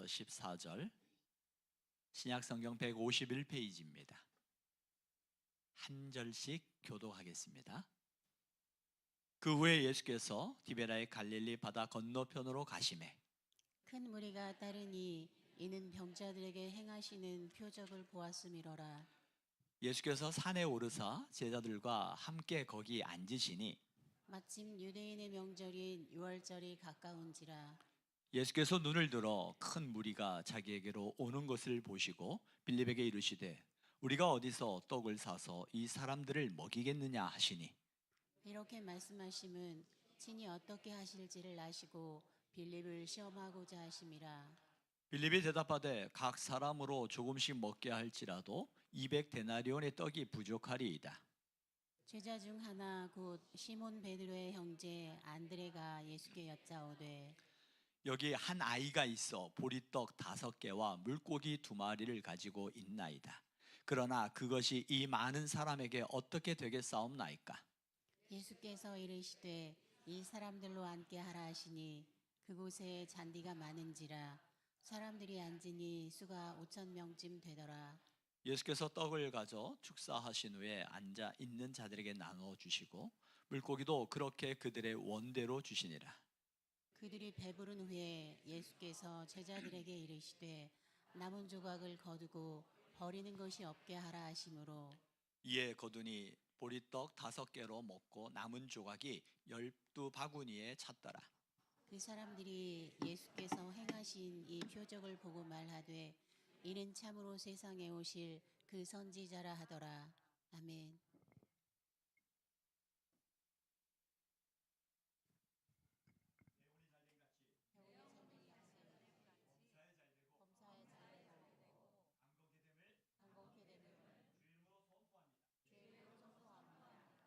14절, 신약성경 151페이지입니다. 한 절씩 교독하겠습니다. 그 후에 예수께서 디베라의 갈릴리 바다 건너편으로 가시매 큰 무리가 따르니 이는 병자들에게 행하시는 표적을 보았음이로라. 예수께서 산에 오르사 제자들과 함께 거기 앉으시니 마침 유대인의 명절인 유월절이 가까운지라. 예수께서 눈을 들어 큰 무리가 자기에게로 오는 것을 보시고 빌립에게 이르시되 우리가 어디서 떡을 사서 이 사람들을 먹이겠느냐 하시니 이렇게 말씀하심은 친히 어떻게 하실지를 아시고 빌립을 시험하고자 하심이라. 빌립이 대답하되 각 사람으로 조금씩 먹게 할지라도 200데나리온의 떡이 부족하리이다. 제자 중 하나 곧 시몬 베드로의 형제 안드레가 예수께 여짜오되 여기 한 아이가 있어 보리떡 5개와 물고기 2마리를 가지고 있나이다. 그러나 그것이 이 많은 사람에게 어떻게 되겠사옵나이까? 예수께서 이르시되 이 사람들로 앉게 하라 하시니 그곳에 잔디가 많은지라 사람들이 앉으니 수가 5,000명쯤 되더라. 예수께서 떡을 가져 축사하신 후에 앉아 있는 자들에게 나누어 주시고 물고기도 그렇게 그들의 원대로 주시니라. 그들이 배부른 후에 예수께서 제자들에게 이르시되 남은 조각을 거두고 버리는 것이 없게 하라 하시므로 이에 거두니 보리떡 5개로 먹고 남은 조각이 12바구니에 찼더라. 그 사람들이 예수께서 행하신 이 표적을 보고 말하되 이는 참으로 세상에 오실 그 선지자라 하더라. 아멘.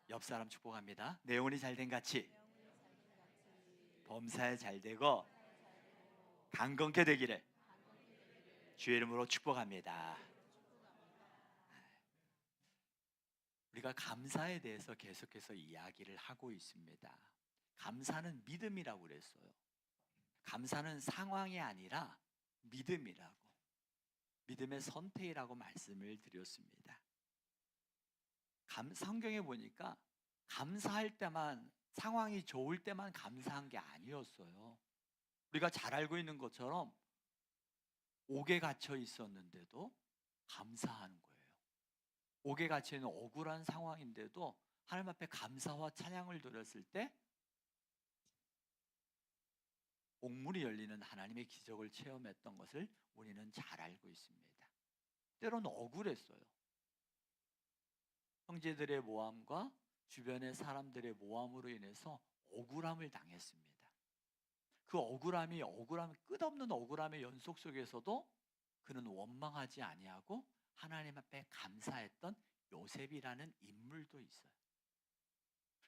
옆 사람 축복합니다. 내 혼이 잘된 같이 범사에 잘되고 강건케 되기를 주의 이름으로 축복합니다. 우리가 감사에 대해서 계속해서 이야기를 하고 있습니다. 감사는 믿음이라고 그랬어요. 감사는 상황이 아니라 믿음이라고, 믿음의 선택이라고 말씀을 드렸습니다. 성경에 보니까 감사할 때만, 상황이 좋을 때만 감사한 게 아니었어요. 우리가 잘 알고 있는 것처럼 옥에 갇혀 있었는데도 감사하는 거예요. 옥에 갇혀 있는 억울한 상황인데도 하나님 앞에 감사와 찬양을 드렸을 때 옥문이 열리는 하나님의 기적을 체험했던 것을 우리는 잘 알고 있습니다. 때로는 억울했어요. 형제들의 모함과 주변의 사람들의 모함으로 인해서 억울함을 당했습니다. 그 억울함이 끝없는 억울함의 연속 속에서도 그는 원망하지 아니하고 하나님 앞에 감사했던 요셉이라는 인물도 있어요.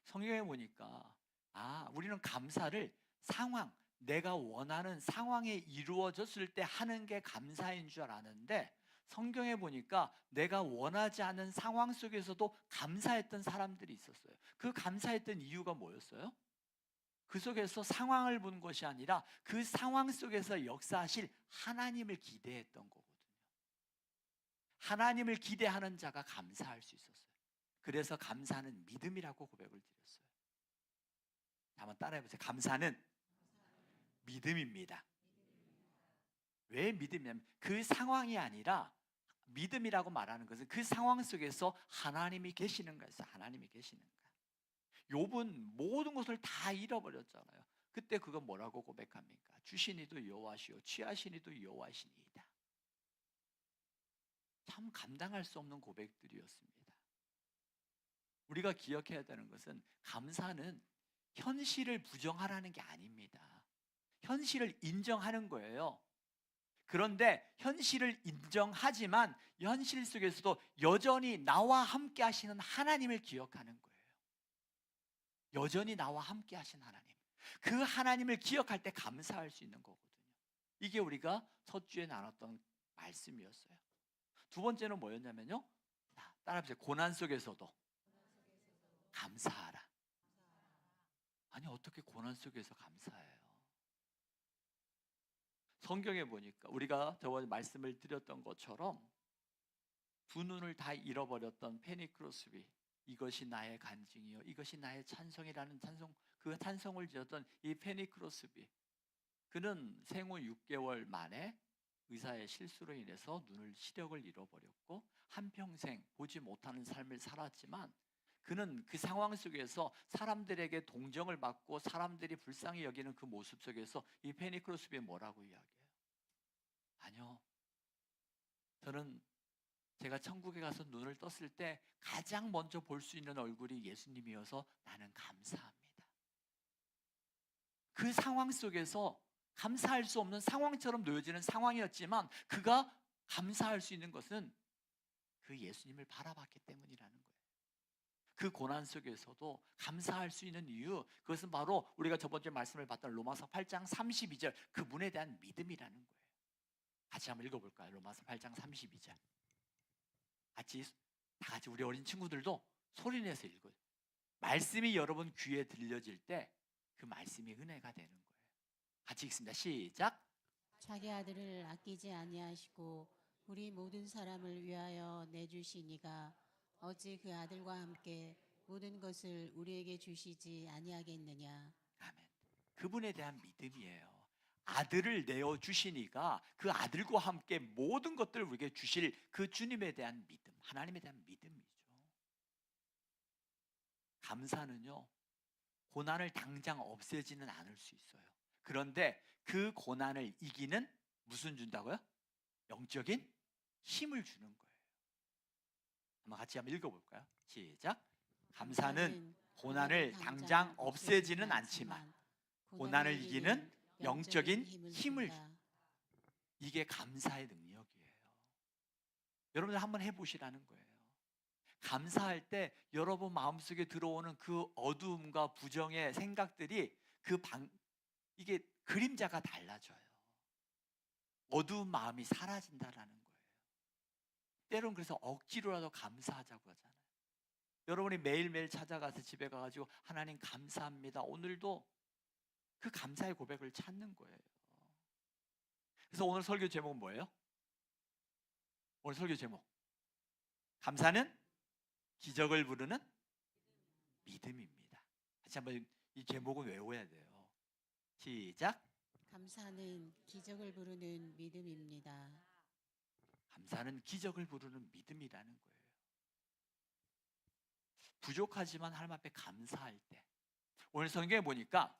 성경에 보니까 우리는 감사를 내가 원하는 상황에 이루어졌을 때 하는 게 감사인 줄 아는데 성경에 보니까 내가 원하지 않은 상황 속에서도 감사했던 사람들이 있었어요. 그 감사했던 이유가 뭐였어요? 그 속에서 상황을 본 것이 아니라 그 상황 속에서 역사하실 하나님을 기대했던 거거든요. 하나님을 기대하는 자가 감사할 수 있었어요. 그래서 감사는 믿음이라고 고백을 드렸어요. 한번 따라해보세요. 감사는 믿음입니다. 왜 믿음이냐면 그 상황이 아니라 믿음이라고 말하는 것은 그 상황 속에서 하나님이 계시는 거예요. 하나님이 계시는 거예요. 욥은 모든 것을 다 잃어버렸잖아요. 그때 그거 뭐라고 고백합니까? 주시니도 여호와시요 취하시니도 여호와시니이다. 참 감당할 수 없는 고백들이었습니다. 우리가 기억해야 되는 것은 감사는 현실을 부정하라는 게 아닙니다. 현실을 인정하는 거예요. 그런데 현실을 인정하지만 현실 속에서도 여전히 나와 함께 하시는 하나님을 기억하는 거예요. 여전히 나와 함께 하신 하나님, 그 하나님을 기억할 때 감사할 수 있는 거거든요. 이게 우리가 첫 주에 나눴던 말씀이었어요. 두 번째는 뭐였냐면요, 따라해보세요. 고난 속에서도 감사하라. 아니 어떻게 고난 속에서 감사해요? 성경에 보니까 우리가 저번에 말씀을 드렸던 것처럼 두 눈을 다 잃어버렸던 페니크로스비, 이것이 나의 간증이요 이것이 나의 찬송이라는 찬송, 그 찬송을 지었던 이 페니크로스비, 그는 생후 6개월 만에 의사의 실수로 인해서 눈을 시력을 잃어버렸고 한평생 보지 못하는 삶을 살았지만, 그는 그 상황 속에서 사람들에게 동정을 받고 사람들이 불쌍히 여기는 그 모습 속에서 이 페니크로스비 뭐라고 이야기해요? 아니요, 저는 제가 천국에 가서 눈을 떴을 때 가장 먼저 볼 수 있는 얼굴이 예수님이어서 나는 감사합니다. 그 상황 속에서 감사할 수 없는 상황처럼 놓여지는 상황이었지만 그가 감사할 수 있는 것은 그 예수님을 바라봤기 때문이라는 거예요. 그 고난 속에서도 감사할 수 있는 이유, 그것은 바로 우리가 저번주에 말씀을 봤던 로마서 8장 32절 그분에 대한 믿음이라는 거예요. 같이 한번 읽어볼까요? 로마서 8장 32절 다 같이 우리 어린 친구들도 소리내서 읽어요. 말씀이 여러분 귀에 들려질 때 그 말씀이 은혜가 되는 거예요. 같이 읽습니다. 시작. 자기 아들을 아끼지 아니하시고 우리 모든 사람을 위하여 내주시니가 어찌 그 아들과 함께 모든 것을 우리에게 주시지 아니하겠느냐. 아멘. 그분에 대한 믿음이에요. 아들을 내어 주시니까 그 아들과 함께 모든 것들을 우리에게 주실 그 주님에 대한 믿음, 하나님에 대한 믿음이죠. 감사는요, 고난을 당장 없애지는 않을 수 있어요. 그런데 그 고난을 이기는 무슨 준다고요? 영적인 힘을 주는 거예요. 한번 같이 한번 읽어볼까요? 시작. 감사는 고난을 당장 없애지는 않지만 고난을 이기는 영적인 힘을 줍니다. 이게 감사의 능력이에요. 여러분들 한번 해보시라는 거예요. 감사할 때 여러분 마음속에 들어오는 그 어두움과 부정의 생각들이 이게 그림자가 달라져요. 어두운 마음이 사라진다라는 거예요. 때론 그래서 억지로라도 감사하자고 하잖아요. 여러분이 매일매일 찾아가서 집에 가가지고 하나님 감사합니다, 오늘도 그 감사의 고백을 찾는 거예요. 그래서 오늘 설교 제목은 뭐예요? 오늘 설교 제목, 감사는 기적을 부르는 믿음입니다. 다시 한번 이 제목은 외워야 돼요. 시작. 감사는 기적을 부르는 믿음입니다. 감사는 기적을 부르는 믿음이라는 거예요. 부족하지만 하나님 앞에 감사할 때, 오늘 성경에 보니까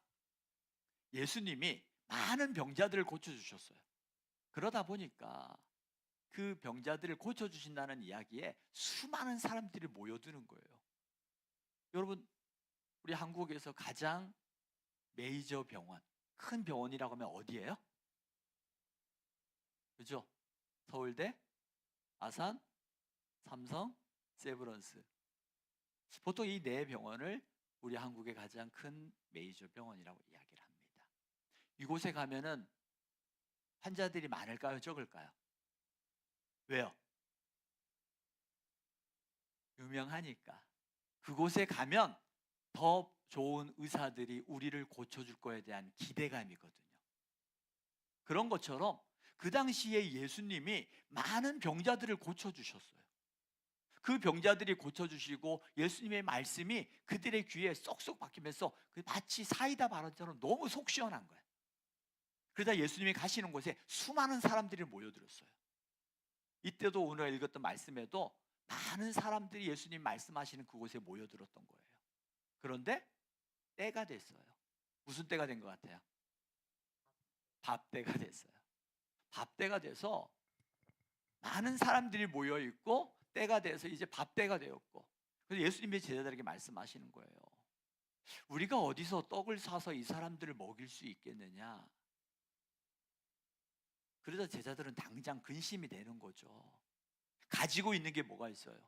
예수님이 많은 병자들을 고쳐주셨어요. 그러다 보니까 그 병자들을 고쳐주신다는 이야기에 수많은 사람들이 모여드는 거예요. 여러분, 우리 한국에서 가장 메이저 병원, 큰 병원이라고 하면 어디예요? 그죠? 서울대, 아산, 삼성, 세브란스. 보통 이 네 병원을 우리 한국의 가장 큰 메이저 병원이라고 이야기를 합니다. 이곳에 가면은 환자들이 많을까요? 적을까요? 왜요? 유명하니까. 그곳에 가면 더 좋은 의사들이 우리를 고쳐줄 거에 대한 기대감이거든요. 그런 것처럼 그 당시에 예수님이 많은 병자들을 고쳐주셨어요. 그 병자들이 고쳐주시고 예수님의 말씀이 그들의 귀에 쏙쏙 박히면서 마치 사이다 발언처럼 너무 속 시원한 거예요. 그러다 예수님이 가시는 곳에 수많은 사람들이 모여들었어요. 이때도 오늘 읽었던 말씀에도 많은 사람들이 예수님 말씀하시는 그곳에 모여들었던 거예요. 그런데 때가 됐어요. 무슨 때가 된 것 같아요? 밥 때가 됐어요. 밥 때가 돼서 많은 사람들이 모여 있고 때가 돼서 이제 밥 때가 되었고, 그래서 예수님이 제자들에게 말씀하시는 거예요. 우리가 어디서 떡을 사서 이 사람들을 먹일 수 있겠느냐? 그러자 제자들은 당장 근심이 되는 거죠. 가지고 있는 게 뭐가 있어요?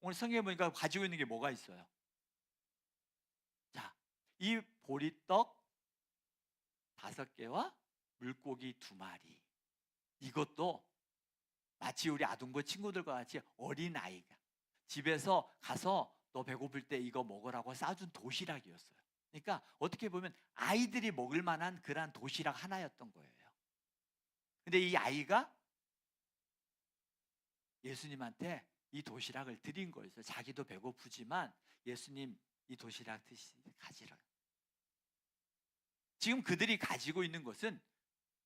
오늘 성경에 보니까 가지고 있는 게 뭐가 있어요? 자, 이 보리떡 5개와 물고기 2마리. 이것도 마치 우리 아둥거 친구들과 같이 어린아이가 집에서 가서 너 배고플 때 이거 먹으라고 싸준 도시락이었어요. 그러니까 어떻게 보면 아이들이 먹을 만한 그러한 도시락 하나였던 거예요. 근데 이 아이가 예수님한테 이 도시락을 드린 거예요. 자기도 배고프지만 예수님 이 도시락 가지라. 지금 그들이 가지고 있는 것은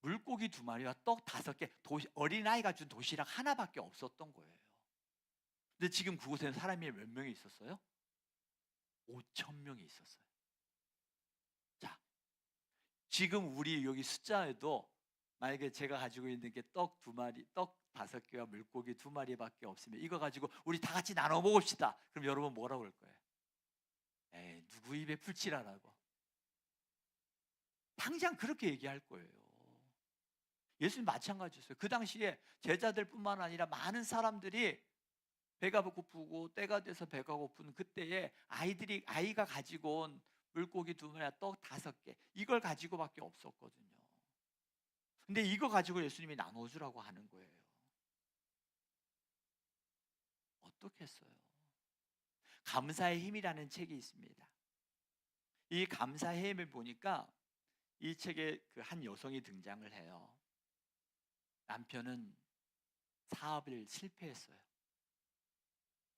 물고기 2마리와 떡 5개, 어린아이가 준 도시락 하나밖에 없었던 거예요. 근데 지금 그곳에는 사람이 몇 명이 있었어요? 5,000명이 있었어요. 자, 지금 우리 여기 숫자에도 만약에 제가 가지고 있는 게 떡 2마리, 떡 5개와 물고기 2마리밖에 없으면 이거 가지고 우리 다 같이 나눠 먹읍시다. 그럼 여러분 뭐라고 할 거예요? 에이, 누구 입에 풀칠하라고. 당장 그렇게 얘기할 거예요. 예수님 마찬가지였어요. 그 당시에 제자들뿐만 아니라 많은 사람들이 배가 고프고 때가 돼서 배가 고픈 그때에 아이가 가지고 온 물고기 2마리와 떡 5개 이걸 가지고밖에 없었거든요. 근데 이거 가지고 예수님이 나눠주라고 하는 거예요. 어떻게 했어요? 감사의 힘이라는 책이 있습니다. 이 감사의 힘을 보니까 이 책에 그 한 여성이 등장을 해요. 남편은 사업을 실패했어요.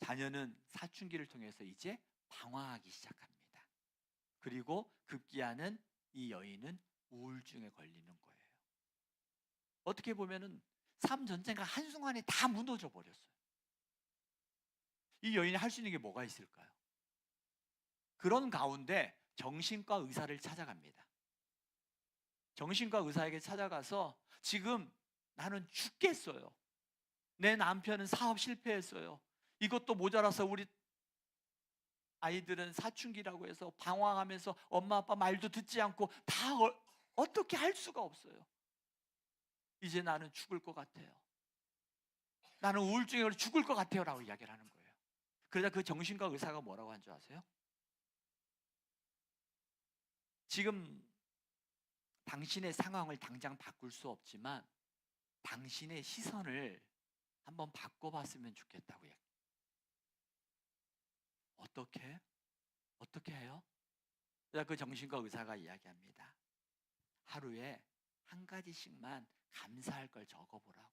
자녀는 사춘기를 통해서 이제 방황하기 시작합니다. 그리고 급기야는 이 여인은 우울증에 걸리는 거예요. 어떻게 보면은 삶 전체가 한순간에 다 무너져 버렸어요. 이 여인이 할 수 있는 게 뭐가 있을까요? 그런 가운데 정신과 의사를 찾아갑니다. 정신과 의사에게 찾아가서 지금 나는 죽겠어요. 내 남편은 사업 실패했어요. 이것도 모자라서 우리 아이들은 사춘기라고 해서 방황하면서 엄마 아빠 말도 듣지 않고 다 어떻게 할 수가 없어요. 이제 나는 죽을 것 같아요. 나는 우울증에 걸려 죽을 것 같아요 라고 이야기를 하는 거예요. 그러자 그 정신과 의사가 뭐라고 한 줄 아세요? 지금 당신의 상황을 당장 바꿀 수 없지만 당신의 시선을 한번 바꿔봤으면 좋겠다고 해요. 어떻게 해요? 그 정신과 의사가 이야기합니다. 하루에 한 가지씩만 감사할 걸 적어보라고.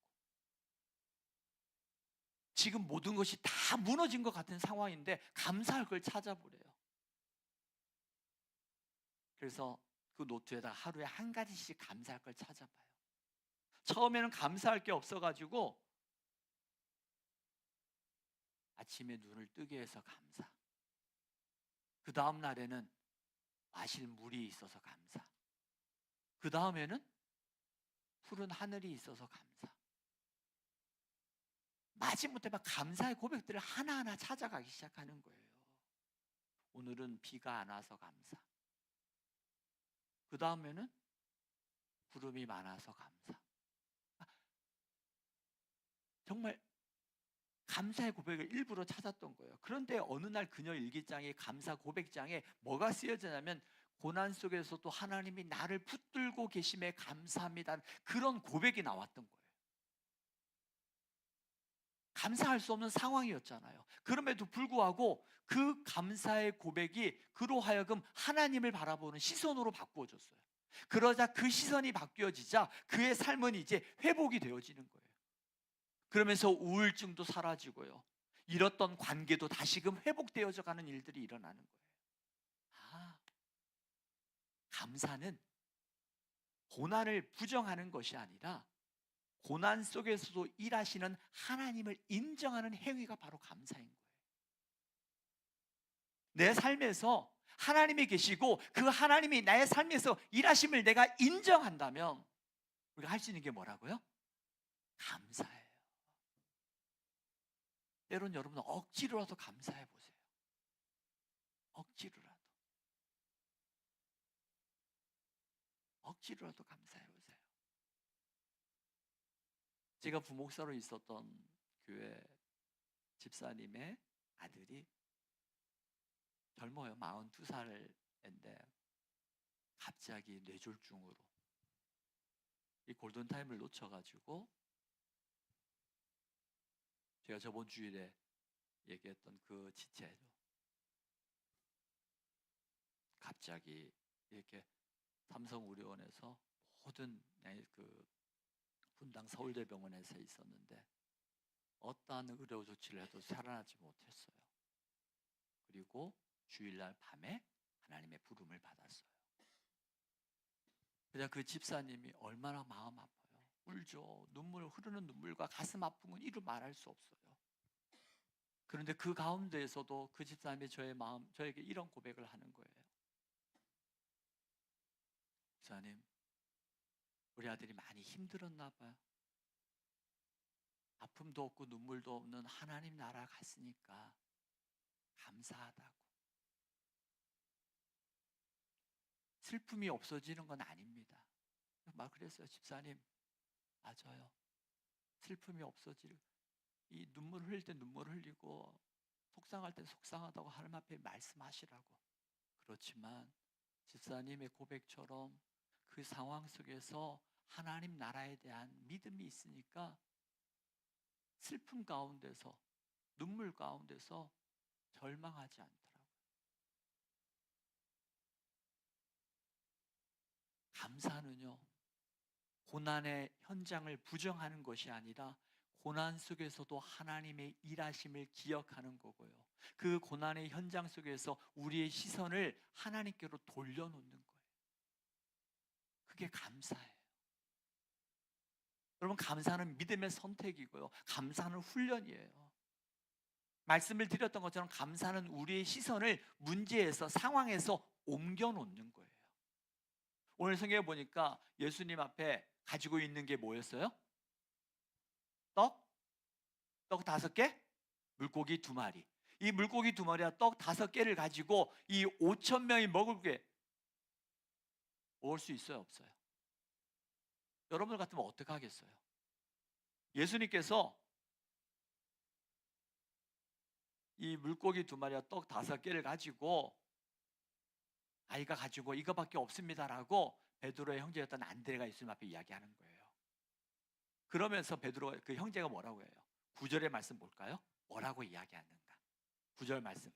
지금 모든 것이 다 무너진 것 같은 상황인데 감사할 걸 찾아보래요. 그래서 그 노트에다 하루에 한 가지씩 감사할 걸 찾아봐요. 처음에는 감사할 게 없어가지고 아침에 눈을 뜨게 해서 감사. 그 다음 날에는 마실 물이 있어서 감사. 그 다음에는 푸른 하늘이 있어서 감사. 마지못해 막 감사의 고백들을 하나하나 찾아가기 시작하는 거예요. 오늘은 비가 안 와서 감사. 그 다음에는 구름이 많아서 감사. 정말 감사의 고백을 일부러 찾았던 거예요. 그런데 어느 날 그녀 일기장에 감사 고백장에 뭐가 쓰여지냐면 고난 속에서도 하나님이 나를 붙들고 계심에 감사합니다. 그런 고백이 나왔던 거예요. 감사할 수 없는 상황이었잖아요. 그럼에도 불구하고 그 감사의 고백이 그로 하여금 하나님을 바라보는 시선으로 바꾸어졌어요. 그러자 그 시선이 바뀌어지자 그의 삶은 이제 회복이 되어지는 거예요. 그러면서 우울증도 사라지고요. 잃었던 관계도 다시금 회복되어져 가는 일들이 일어나는 거예요. 감사는 고난을 부정하는 것이 아니라 고난 속에서도 일하시는 하나님을 인정하는 행위가 바로 감사인 거예요. 내 삶에서 하나님이 계시고 그 하나님이 나의 삶에서 일하심을 내가 인정한다면 우리가 할 수 있는 게 뭐라고요? 감사해요. 때론 여러분은 억지로라도 감사해 보세요. 억지로라도 감사해 보세요. 제가 부목사로 있었던 교회 집사님의 아들이 젊어요. 42살인데 갑자기 뇌졸중으로 이 골든타임을 놓쳐가지고 제가 저번 주일에 얘기했던 그 지체죠. 갑자기 이렇게 삼성의료원에서 모든 그 분당 서울대병원에서 있었는데 어떠한 의료 조치를 해도 살아나지 못했어요. 그리고 주일날 밤에 하나님의 부름을 받았어요. 그냥 그 집사님이 얼마나 마음 아파요. 울죠. 눈물, 흐르는 눈물과 가슴 아픈 건 이루 말할 수 없어요. 그런데 그 가운데에서도 그 집사님이 저에게 이런 고백을 하는 거예요. 목사님, 우리 아들이 많이 힘들었나 봐요. 아픔도 없고 눈물도 없는 하나님 나라 갔으니까 감사하다고. 슬픔이 없어지는 건 아닙니다. 막 그랬어요. 집사님, 맞아요. 슬픔이 없어질, 이 눈물 흘릴 때 눈물 흘리고 속상할 때 속상하다고 하나님 앞에 말씀하시라고. 그렇지만 집사님의 고백처럼 그 상황 속에서 하나님 나라에 대한 믿음이 있으니까 슬픔 가운데서, 눈물 가운데서 절망하지 않더라고요. 감사는요, 고난의 현장을 부정하는 것이 아니라 고난 속에서도 하나님의 일하심을 기억하는 거고요. 그 고난의 현장 속에서 우리의 시선을 하나님께로 돌려놓는 거예요. 그게 감사예요. 여러분, 감사는 믿음의 선택이고요. 감사는 훈련이에요. 말씀을 드렸던 것처럼 감사는 우리의 시선을 문제에서, 상황에서 옮겨놓는 거예요. 오늘 성경에 보니까 예수님 앞에 가지고 있는 게 뭐였어요? 떡 5개, 물고기 2마리. 이 물고기 2마리와 떡 5개를 가지고 이 5천 명이 먹을 수 있어요, 없어요? 여러분 같으면 어떻게 하겠어요? 예수님께서 이 물고기 2마리와 떡 5개를 가지고 아이가 가지고 이거밖에 없습니다라고 베드로의 형제였던 안드레가 예수님 앞에 이야기하는 거예요. 그러면서 베드로 그 형제가 뭐라고 해요? 9절의 말씀 볼까요? 뭐라고 이야기하는가? 9절 말씀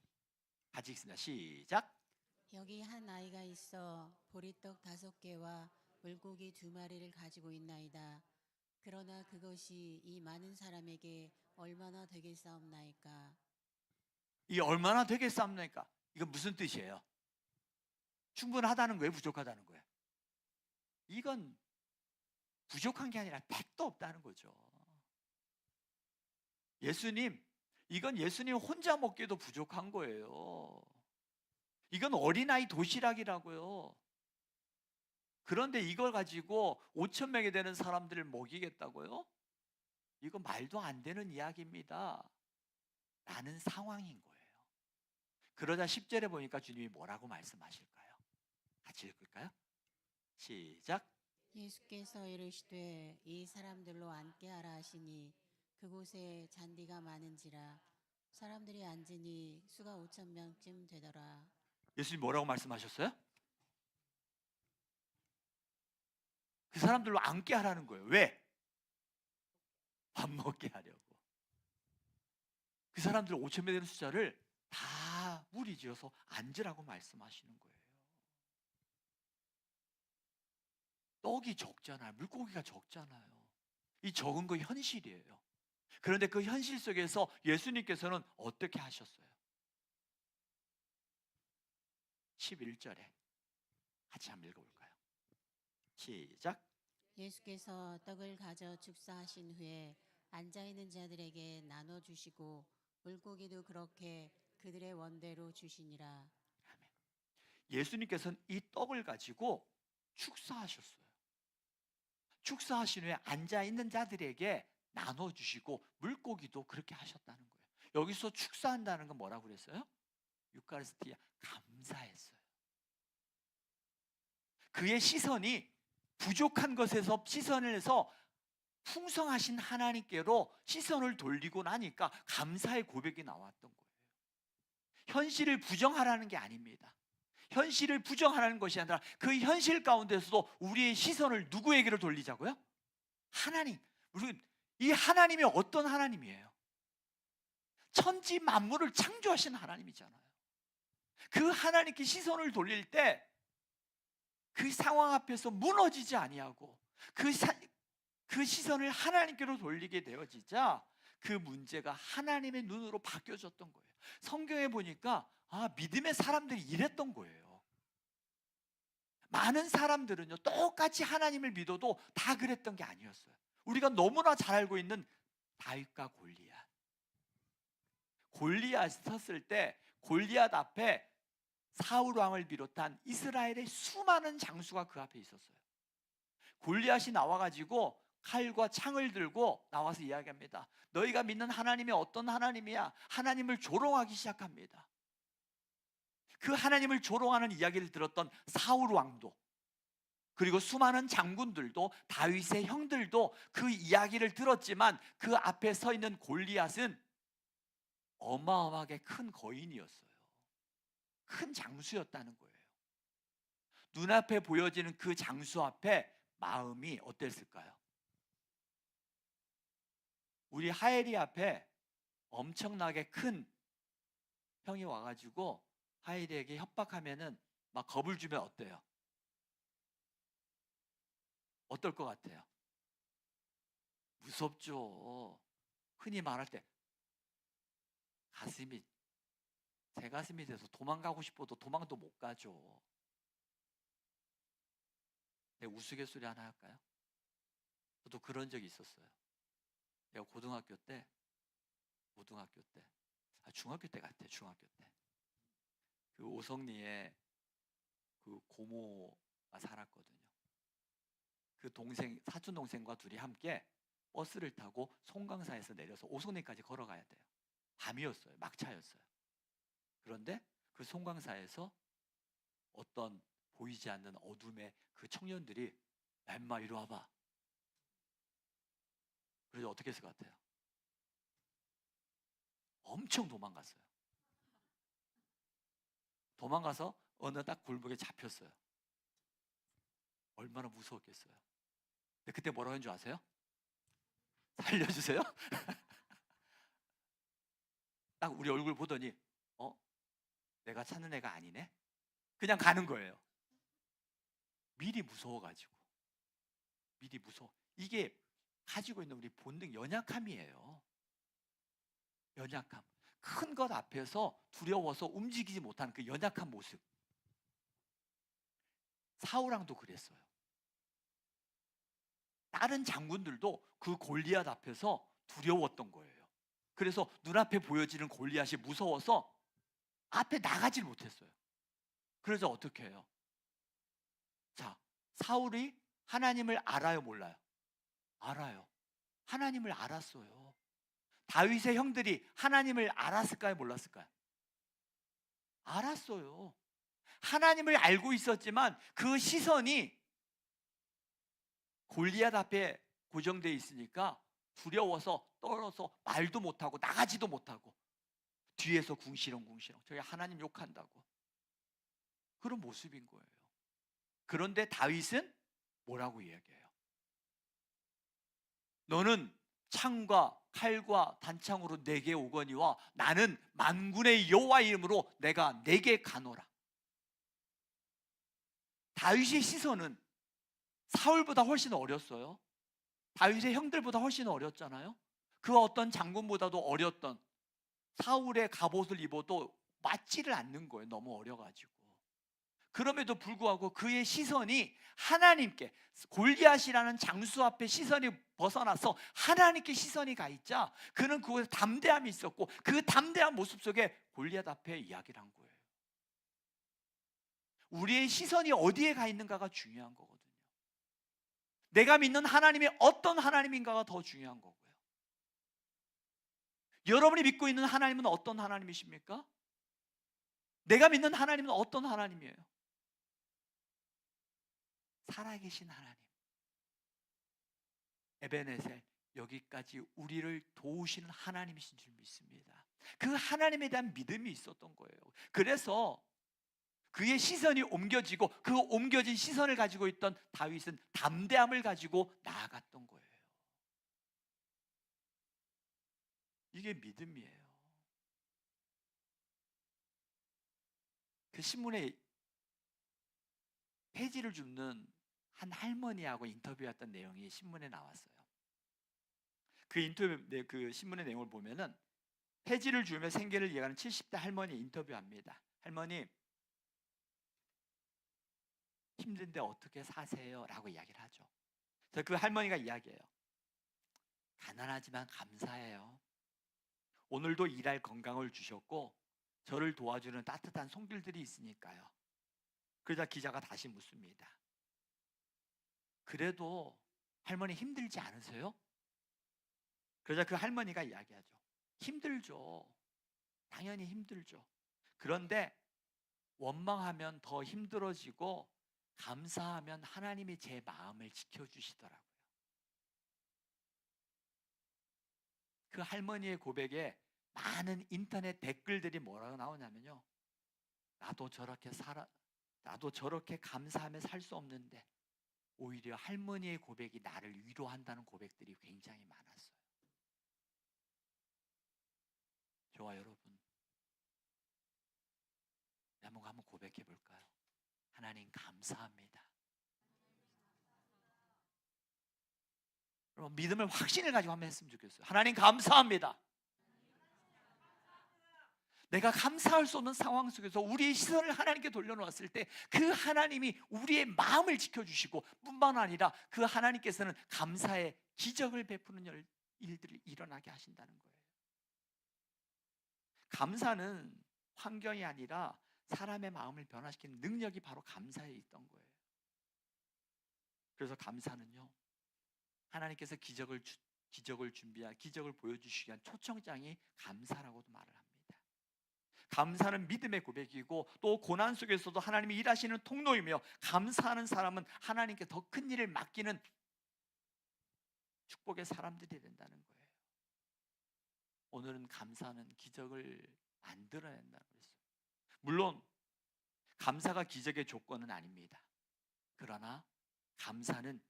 같이 읽습니다. 시작. 여기 한 아이가 있어 보리떡 5개와 물고기 2마리를 가지고 있나이다. 그러나 그것이 이 많은 사람에게 얼마나 되겠사옵나이까? 이 얼마나 되겠습니까? 이건 무슨 뜻이에요? 충분하다는 거예요? 부족하다는 거예요? 이건 부족한 게 아니라 택도 없다는 거죠. 이건 예수님 혼자 먹기도 부족한 거예요. 이건 어린아이 도시락이라고요. 그런데 이걸 가지고 5천 명이 되는 사람들을 먹이겠다고요? 이거 말도 안 되는 이야기입니다. 라는 상황인 거예요. 그러자 10절에 보니까 주님이 뭐라고 말씀하실까요? 같이 읽을까요? 시작. 예수께서 이르시되 이 사람들로 앉게 하라 하시니 그곳에 잔디가 많은지라 사람들이 앉으니 수가 5천 명쯤 되더라. 예수님 뭐라고 말씀하셨어요? 그 사람들로 앉게 하라는 거예요. 왜? 밥 먹게 하려고. 그 사람들 5천 명 되는 숫자를 다 무리지어서 앉으라고 말씀하시는 거예요. 떡이 적잖아요. 물고기가 적잖아요. 이 적은 거 현실이에요. 그런데 그 현실 속에서 예수님께서는 어떻게 하셨어요? 11절에 같이 한번 읽어볼까요? 시작. 예수께서 떡을 가져 축사하신 후에 앉아있는 자들에게 나눠주시고 물고기도 그렇게 그들의 원대로 주시니라. 아멘. 예수님께서는 이 떡을 가지고 축사하셨어요. 축사하신 후에 앉아있는 자들에게 나눠주시고 물고기도 그렇게 하셨다는 거예요. 여기서 축사한다는 건 뭐라고 그랬어요? 유카리스티아, 감사했어요. 그의 시선이 부족한 것에서 시선을 해서 풍성하신 하나님께로 시선을 돌리고 나니까 감사의 고백이 나왔던 거예요. 현실을 부정하라는 게 아닙니다. 현실을 부정하라는 것이 아니라 그 현실 가운데서도 우리의 시선을 누구에게로 돌리자고요? 하나님. 이 하나님이 어떤 하나님이에요? 천지 만물을 창조하신 하나님이잖아요. 그 하나님께 시선을 돌릴 때 그 상황 앞에서 무너지지 아니하고 그 시선을 하나님께로 돌리게 되어지자 그 문제가 하나님의 눈으로 바뀌어졌던 거예요. 성경에 보니까 믿음의 사람들이 이랬던 거예요. 많은 사람들은요, 똑같이 하나님을 믿어도 다 그랬던 게 아니었어요. 우리가 너무나 잘 알고 있는 다윗과 골리앗. 골리앗이 섰을 때 골리앗 앞에 사울 왕을 비롯한 이스라엘의 수많은 장수가 그 앞에 있었어요. 골리앗이 나와가지고 칼과 창을 들고 나와서 이야기합니다. 너희가 믿는 하나님이 어떤 하나님이야? 하나님을 조롱하기 시작합니다. 그 하나님을 조롱하는 이야기를 들었던 사울 왕도, 그리고 수많은 장군들도, 다윗의 형들도 그 이야기를 들었지만 그 앞에 서 있는 골리앗은 어마어마하게 큰 거인이었어요. 큰 장수였다는 거예요. 눈앞에 보여지는 그 장수 앞에 마음이 어땠을까요? 우리 하엘이 앞에 엄청나게 큰 형이 와가지고 하엘이에게 협박하면은 막 겁을 주면 어때요? 어떨 것 같아요? 무섭죠. 흔히 말할 때 제 가슴이 돼서 도망가고 싶어도 도망도 못 가죠. 내 우스갯소리 하나 할까요? 저도 그런 적이 있었어요. 내가 중학교 때 같아요. 중학교 때. 그 오성리에 그 고모가 살았거든요. 그 사촌 동생과 둘이 함께 버스를 타고 송강사에서 내려서 오송리까지 걸어가야 돼요. 밤이었어요. 막차였어요. 그런데 그 송강사에서 어떤 보이지 않는 어둠의 그 청년들이 야 임마 이리 와봐. 그래서 어떻게 했을 것 같아요? 엄청 도망갔어요. 도망가서 어느 딱 골목에 잡혔어요. 얼마나 무서웠겠어요. 근데 그때 뭐라고 했는 줄 아세요? 살려주세요? 딱 우리 얼굴 보더니 내가 찾는 애가 아니네? 그냥 가는 거예요. 미리 무서워가지고. 이게 가지고 있는 우리 본능 연약함이에요. 연약함. 큰 것 앞에서 두려워서 움직이지 못하는 그 연약한 모습. 사울왕도 그랬어요. 다른 장군들도 그 골리앗 앞에서 두려웠던 거예요. 그래서 눈앞에 보여지는 골리앗이 무서워서 앞에 나가질 못했어요. 그래서 어떻게 해요? 자, 사울이 하나님을 알아요, 몰라요? 알아요. 하나님을 알았어요. 다윗의 형들이 하나님을 알았을까요, 몰랐을까요? 알았어요. 하나님을 알고 있었지만 그 시선이 골리앗 앞에 고정되어 있으니까 두려워서 떨어서 말도 못하고 나가지도 못하고 뒤에서 궁시렁궁시렁 저희 하나님 욕한다고 그런 모습인 거예요. 그런데 다윗은 뭐라고 이야기해요? 너는 창과 칼과 단창으로 내게 오거니와 나는 만군의 여호와 이름으로 내가 내게 가노라. 다윗의 시선은 사울보다 훨씬 어렸어요. 다윗의 형들보다 훨씬 어렸잖아요. 그 어떤 장군보다도 어렸던 사울의 갑옷을 입어도 맞지를 않는 거예요. 너무 어려가지고. 그럼에도 불구하고 그의 시선이 하나님께, 골리앗이라는 장수 앞에 시선이 벗어나서 하나님께 시선이 가 있자 그는 그곳에 담대함이 있었고 그 담대한 모습 속에 골리앗 앞에 이야기를 한 거예요. 우리의 시선이 어디에 가 있는가가 중요한 거거든요. 내가 믿는 하나님이 어떤 하나님인가가 더 중요한 거고요. 여러분이 믿고 있는 하나님은 어떤 하나님이십니까? 내가 믿는 하나님은 어떤 하나님이에요? 살아계신 하나님. 에베네셀, 여기까지 우리를 도우시는 하나님이신 줄 믿습니다. 그 하나님에 대한 믿음이 있었던 거예요. 그래서 그의 시선이 옮겨지고 그 옮겨진 시선을 가지고 있던 다윗은 담대함을 가지고 나아갔던 거예요. 이게 믿음이에요. 그 신문에 폐지를 줍는 한 할머니하고 인터뷰했던 내용이 신문에 나왔어요. 그 인터뷰 그 신문의 내용을 보면은 폐지를 주며 생계를 이어가는 70대 할머니 인터뷰합니다. 할머니, 힘든데 어떻게 사세요? 라고 이야기를 하죠. 그래서 그 할머니가 이야기해요. 가난하지만 감사해요. 오늘도 일할 건강을 주셨고 저를 도와주는 따뜻한 손길들이 있으니까요. 그러자 기자가 다시 묻습니다. 그래도 할머니 힘들지 않으세요? 그러자 그 할머니가 이야기하죠. 힘들죠. 당연히 힘들죠. 그런데 원망하면 더 힘들어지고 감사하면 하나님이 제 마음을 지켜주시더라고요. 그 할머니의 고백에 많은 인터넷 댓글들이 뭐라고 나오냐면요. 나도 저렇게 감사하며 살 수 없는데 오히려 할머니의 고백이 나를 위로한다는 고백들이 굉장히 많았어요. 저와 여러분, 한번 고백해 볼까요? 하나님 감사합니다. 여러분, 믿음을 확신을 가지고 한번 했으면 좋겠어요. 하나님 감사합니다. 내가 감사할 수 없는 상황 속에서 우리의 시선을 하나님께 돌려놓았을 때 그 하나님이 우리의 마음을 지켜주시고 뿐만 아니라 그 하나님께서는 감사의 기적을 베푸는 일들을 일어나게 하신다는 거예요. 감사는 환경이 아니라 사람의 마음을 변화시키는 능력이 바로 감사에 있던 거예요. 그래서 감사는요, 하나님께서 기적을 보여주시기 위한 초청장이 감사라고도 말을 합니다. 감사는 믿음의 고백이고 또 고난 속에서도 하나님이 일하시는 통로이며 감사하는 사람은 하나님께 더 큰 일을 맡기는 축복의 사람들이 된다는 거예요. 오늘은 감사는 기적을 만들어낸다고 했어요. 물론 감사가 기적의 조건은 아닙니다. 그러나 감사는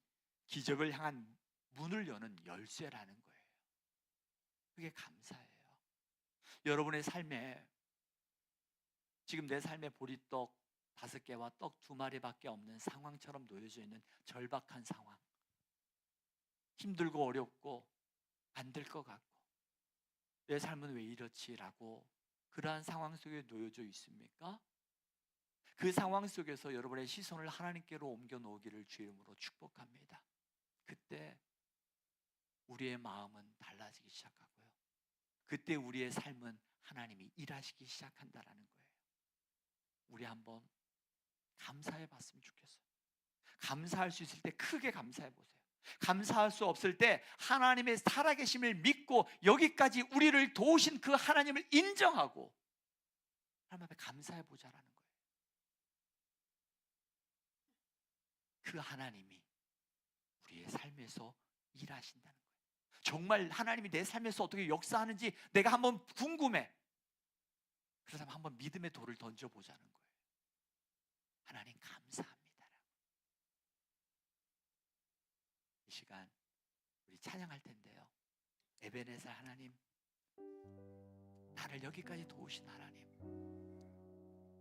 기적을 향한 문을 여는 열쇠라는 거예요. 그게 감사예요. 여러분의 삶에 지금 내 삶에 보리떡 5개와 떡 2마리밖에 없는 상황처럼 놓여져 있는 절박한 상황, 힘들고 어렵고 안 될 것 같고 내 삶은 왜 이렇지라고 그러한 상황 속에 놓여져 있습니까? 그 상황 속에서 여러분의 시선을 하나님께로 옮겨 놓기를 주의 이름으로 축복합니다. 그때 우리의 마음은 달라지기 시작하고요. 그때 우리의 삶은 하나님이 일하시기 시작한다라는 거예요. 우리 한번 감사해 봤으면 좋겠어요. 감사할 수 있을 때 크게 감사해 보세요. 감사할 수 없을 때 하나님의 살아계심을 믿고 여기까지 우리를 도우신 그 하나님을 인정하고 하나님 앞에 감사해 보자라는 거예요. 그 하나님이 우리의 삶에서 일하신다는 거예요. 정말 하나님이 내 삶에서 어떻게 역사하는지 내가 한번 궁금해. 그러면 한번 믿음의 돌을 던져보자는 거예요. 하나님 감사합니다라고. 이 시간 우리 찬양할 텐데요. 에베네zer 하나님, 나를 여기까지 도우신 하나님,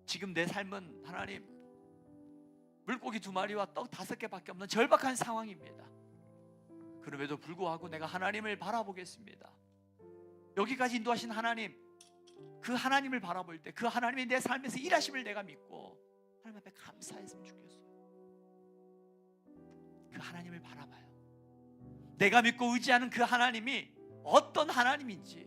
지금 내 삶은 하나님 물고기 2마리와 떡 5개밖에 없는 절박한 상황입니다. 그럼에도 불구하고 내가 하나님을 바라보겠습니다. 여기까지 인도하신 하나님, 그 하나님을 바라볼 때 그 하나님이 내 삶에서 일하심을 내가 믿고 하나님 앞에 감사했으면 좋겠어요. 그 하나님을 바라봐요. 내가 믿고 의지하는 그 하나님이 어떤 하나님인지